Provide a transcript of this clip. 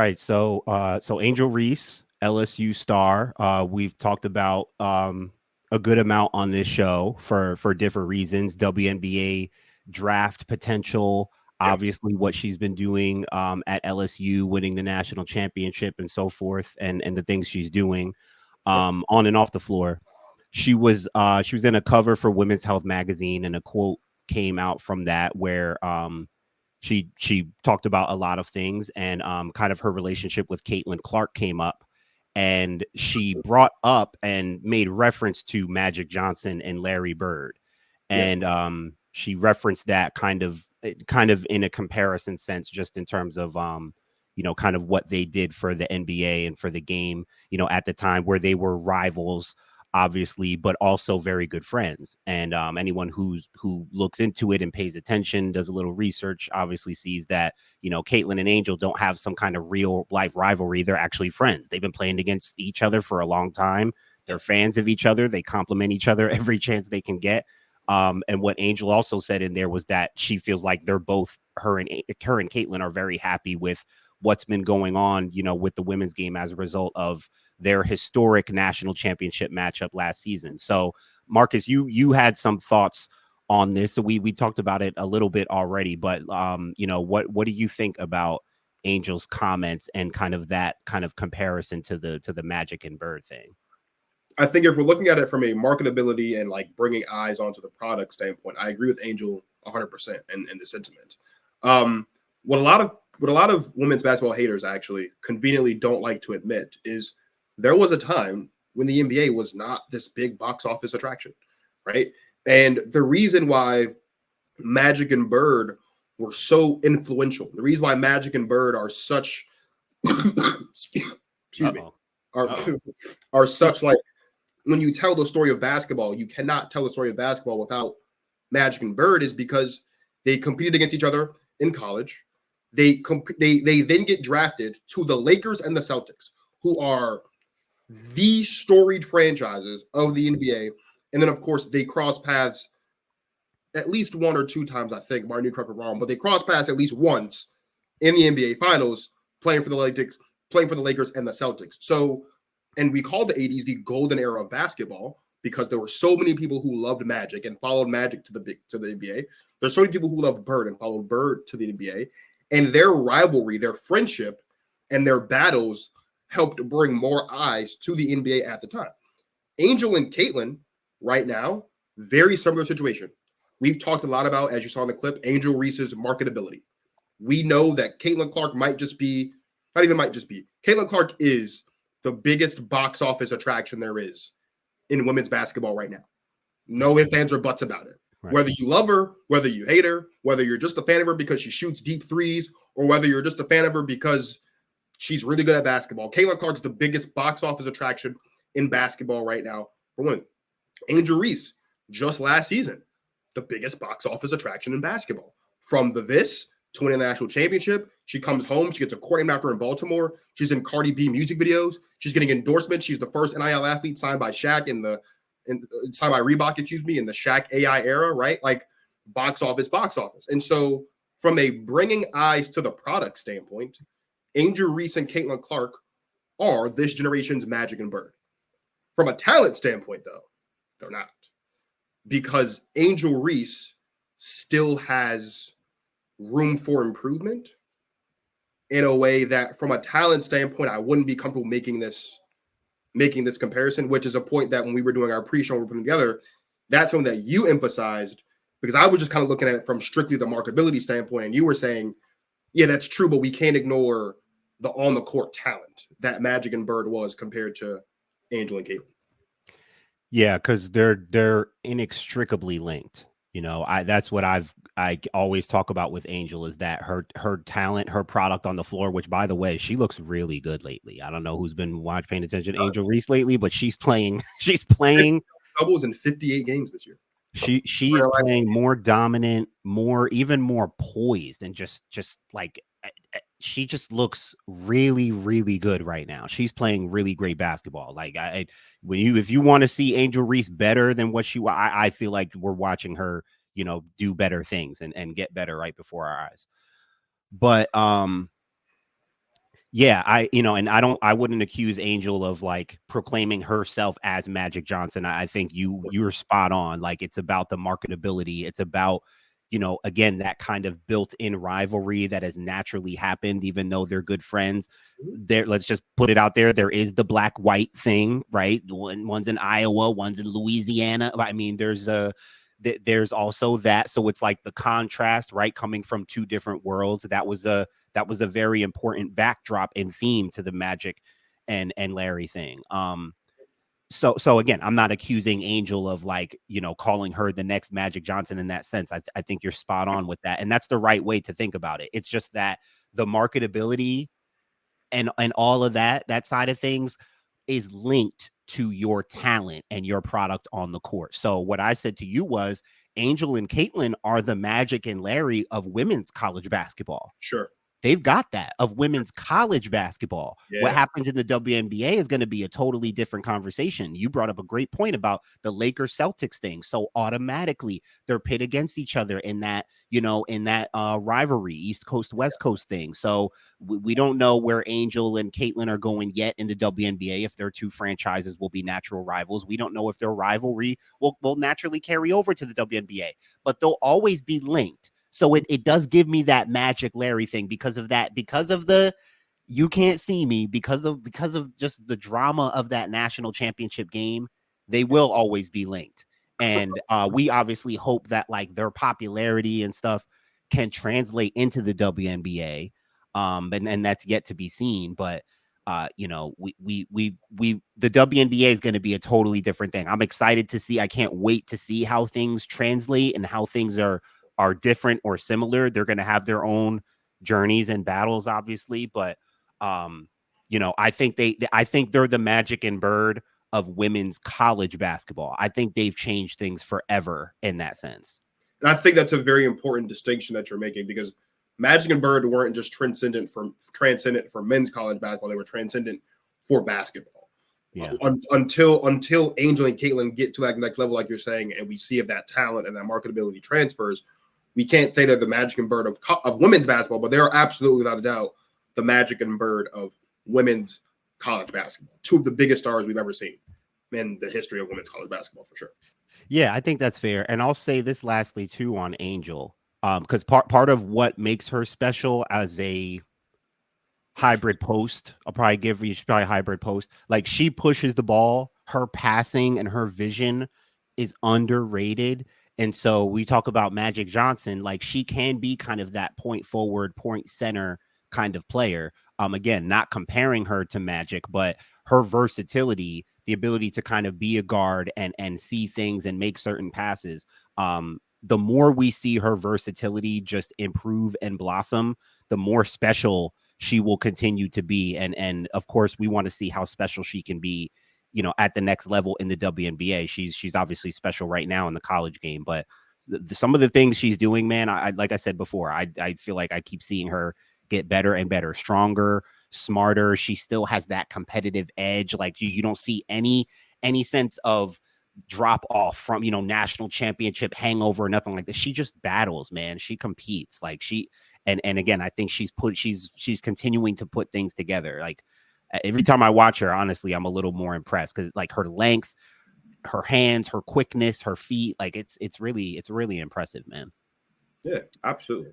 right. So Angel Reese, LSU star. We've talked about a good amount on this show for different reasons. WNBA draft potential. Yep. Obviously, what she's been doing at LSU, winning the national championship and so forth, and the things she's doing Yep. on and off the floor. She was in a cover for Women's Health magazine, and a quote came out from that where she talked about a lot of things, and kind of her relationship with Caitlin Clark came up, and she brought up and made reference to Magic Johnson and Larry Bird, Yep. and she referenced that kind of in a comparison sense, just in terms of kind of what they did for the NBA and for the game, at the time, where they were rivals, obviously, but also very good friends. And anyone who looks into it and pays attention, does a little research, obviously sees that, Caitlin and Angel don't have some kind of real life rivalry. They're actually friends. They've been playing against each other for a long time. They're fans of each other. They compliment each other every chance they can get. And what Angel also said in there was that she feels like they're both, her and Caitlin are very happy with what's been going on, with the women's game as a result of their historic national championship matchup last season. So, Marcus, you had some thoughts on this. So we talked about it a little bit already, but what do you think about Angel's comments and kind of that kind of comparison to the Magic and Bird thing? I think if we're looking at it from a marketability and like bringing eyes onto the product standpoint, I agree with Angel 100% in the sentiment. Um, what a lot of women's basketball haters actually conveniently don't like to admit is there was a time when the NBA was not this big box office attraction, right? And the reason why Magic and Bird were so influential, the reason why Magic and Bird are such excuse me, Uh-oh. are Uh-oh. are such like when you tell the story of basketball, you cannot tell the story of basketball without Magic and Bird, is because they competed against each other in college. They then get drafted to the Lakers and the Celtics, who are the storied franchises of the NBA. And then, of course, they cross paths at least one or two times, I think. Martin, you correct me wrong, but they cross paths at least once in the NBA Finals, playing for the Lakers and the Celtics. So, and we call the 80s the golden era of basketball because there were so many people who loved Magic and followed Magic to the NBA. There's so many people who loved Bird and followed Bird to the NBA, and their rivalry, their friendship, and their battles helped bring more eyes to the NBA at the time. Angel and Caitlin, right now, very similar situation. We've talked a lot about, as you saw in the clip, Angel Reese's marketability. We know that Caitlin Clark might just be, not even might just be, Caitlin Clark is the biggest box office attraction there is in women's basketball right now. No ifs, ands, or buts about it. Right. Whether you love her, whether you hate her, whether you're just a fan of her because she shoots deep threes, or whether you're just a fan of her because she's really good at basketball, Caitlin Clark's the biggest box office attraction in basketball right now for women. Angel Reese, just last season, the biggest box office attraction in basketball. From this to winning the national championship, she comes home. She gets a court named after her in Baltimore. She's in Cardi B music videos. She's getting endorsements. She's the first NIL athlete signed by Shaq signed by Reebok, in the Shaq AI era, right? Like box office. And so from a bringing eyes to the product standpoint, Angel Reese and Caitlin Clark are this generation's Magic and Bird. From a talent standpoint, though, they're not. Because Angel Reese still has room for improvement in a way that from a talent standpoint, I wouldn't be comfortable making this comparison, which is a point that when we were doing our pre-show we're putting together, that's something that you emphasized, because I was just kind of looking at it from strictly the marketability standpoint. And you were saying, yeah, that's true, but we can't ignore the on the court talent that Magic and Bird was compared to Angel and Caitlin. Yeah, because they're inextricably linked. That's what I always talk about with Angel, is that her talent, her product on the floor, which, by the way, she looks really good lately. I don't know who's been paying attention to Angel Reese lately, but she's playing doubles in 58 games this year. She is playing more dominant, even more poised, and just like she just looks really, really good right now. She's playing really great basketball. Like if you want to see Angel Reese better than what I feel like we're watching her, do better things and get better right before our eyes. But Yeah, I wouldn't accuse Angel of like proclaiming herself as Magic Johnson. I think you're spot on. Like it's about the marketability. It's about, again, that kind of built-in rivalry that has naturally happened, even though they're good friends. There, let's just put it out there. There is the black-white thing, right? One's in Iowa, one's in Louisiana. I mean, there's also that. So it's like the contrast, right? Coming from two different worlds. That was a very important backdrop and theme to the Magic and Larry thing. So again, I'm not accusing Angel of like, calling her the next Magic Johnson in that sense. I think you're spot on with that. And that's the right way to think about it. It's just that the marketability and all of that side of things is linked to your talent and your product on the court. So what I said to you was Angel and Caitlin are the Magic and Larry of women's college basketball. Sure. They've got that of women's college basketball. Yeah. What happens in the WNBA is going to be a totally different conversation. You brought up a great point about the Lakers Celtics thing. So automatically they're pit against each other in that, rivalry, East Coast, West Coast thing. So we don't know where Angel and Caitlin are going yet in the WNBA. If their two franchises will be natural rivals, we don't know if their rivalry will naturally carry over to the WNBA, but they'll always be linked. So it does give me that Magic Larry thing because of that, because of the you can't see me, because of just the drama of that national championship game. They will always be linked. And we obviously hope that like their popularity and stuff can translate into the WNBA. And that's yet to be seen. But we the WNBA is going to be a totally different thing. I'm excited to see. I can't wait to see how things translate and how things are different or similar. They're going to have their own journeys and battles, obviously, but I think they're the Magic and Bird of women's college basketball. I think they've changed things forever in that sense. And I think that's a very important distinction that you're making, because Magic and Bird weren't just transcendent for men's college basketball; they were transcendent for basketball. Yeah. Until Angel and Caitlin get to that next level, like you're saying, and we see if that talent and that marketability transfers, we can't say they're the Magic and Bird of women's basketball, but they are absolutely, without a doubt, the Magic and Bird of women's college basketball. Two of the biggest stars we've ever seen in the history of women's college basketball, for sure. Yeah, I think that's fair. And I'll say this lastly too on Angel, because part of what makes her special as a hybrid post, I'll probably give you, she's probably a hybrid post. Like she pushes the ball, her passing and her vision is underrated. And so we talk about Magic Johnson, like she can be kind of that point forward, point center kind of player. Again, not comparing her to Magic, but her versatility, the ability to kind of be a guard and see things and make certain passes. The more we see her versatility just improve and blossom, the more special she will continue to be. And of course, we want to see how special she can be, at the next level in the WNBA. She's obviously special right now in the college game, but some of the things she's doing, man, I like I said before, I feel like I keep seeing her get better and better, stronger, smarter. She still has that competitive edge. Like you don't see any sense of drop off from, national championship hangover or nothing like that. She just battles, man. She competes. Like and again, I think she's continuing to put things together. Like every time I watch her, honestly, I'm a little more impressed because like her length, her hands, her quickness, her feet, like it's really impressive, man. Yeah, absolutely.